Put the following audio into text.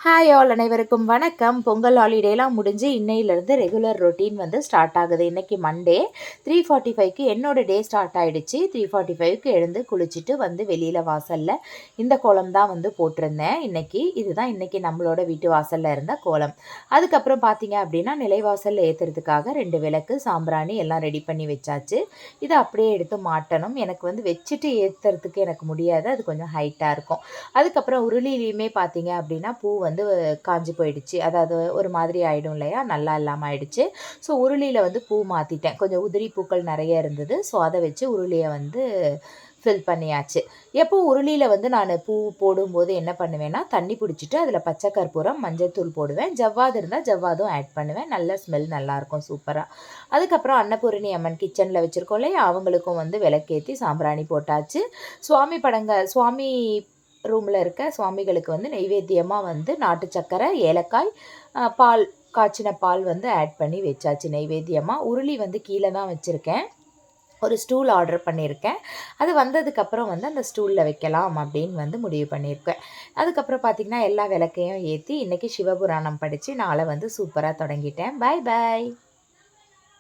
Hi all அனைவருக்கும் வணக்கம். பொங்கல் ஹாலிடேலாம் முடிஞ்சு இன்னையிலேருந்து ரெகுலர் ரொட்டீன் வந்து ஸ்டார்ட் ஆகுது. இன்றைக்கி மண்டே 3:45க்கு என்னோடய டே ஸ்டார்ட் ஆகிடுச்சு. 3:45க்கு எழுந்து குளிச்சுட்டு வந்து வெளியில் வாசலில் இந்த கோலம் தான் வந்து போட்டிருந்தேன் இன்றைக்கி. இதுதான் இன்றைக்கி நம்மளோட வீட்டு வாசலில் இருந்த கோலம். அதுக்கப்புறம் பார்த்தீங்க அப்படின்னா நிலைவாசலில் ஏற்றுறதுக்காக 2 விளக்கு சாம்பிராணி எல்லாம் ரெடி பண்ணி வச்சாச்சு. இதை அப்படியே எடுத்து மாட்டணும். எனக்கு வந்து வச்சுட்டு ஏற்றுறதுக்கு எனக்கு முடியாது, அது கொஞ்சம் ஹைட்டாக இருக்கும். அதுக்கப்புறம் உருளிலையுமே பார்த்தீங்க அப்படின்னா பூ வந்து காஞ்சி போயிடுச்சு, அதாவது ஒரு மாதிரி ஆகிடும் இல்லையா, நல்லா இல்லாமல் ஆயிடுச்சு. ஸோ உருளியில் வந்து பூ மாற்றிட்டேன். கொஞ்சம் உதிரி பூக்கள் நிறைய இருந்தது. ஸோ அதை வச்சு உருளியை வந்து ஃபில் பண்ணியாச்சு. எப்போ உருளியில் வந்து நான் பூ போடும்போது என்ன பண்ணுவேன்னா, தண்ணி பிடிச்சிட்டு அதில் பச்சை கற்பூரம் மஞ்சள்தூள் போடுவேன். ஜவ்வாது இருந்தால் ஜவ்வாதும் ஆட் பண்ணுவேன். நல்ல ஸ்மெல் நல்லாயிருக்கும் சூப்பராக. அதுக்கப்புறம் அன்னபூரணி அம்மன் கிச்சனில் வச்சுருக்கோம் இல்லையா, அவங்களுக்கும் வந்து விளக்கேற்றி சாம்பிராணி போட்டாச்சு. சுவாமி ரூமில் இருக்க சுவாமிகளுக்கு வந்து நெய்வேத்தியமாக வந்து நாட்டு சக்கரை, ஏலக்காய், பால், காய்ச்சின பால் வந்து ஆட் பண்ணி வச்சாச்சு நெய்வேத்தியமாக. உருளி வந்து கீழே தான் வச்சுருக்கேன். ஒரு ஸ்டூல் ஆர்டர் பண்ணியிருக்கேன். அது வந்ததுக்கப்புறம் வந்து அந்த ஸ்டூலில் வைக்கலாம் அப்படின்னு வந்து முடிவு பண்ணியிருக்கேன். அதுக்கப்புறம் பார்த்திங்கன்னா எல்லா விளக்கையும் ஏற்றி இன்றைக்கி சிவபுராணம் படித்து நாளை வந்து சூப்பராக தொடங்கிட்டேன். பாய் பாய்.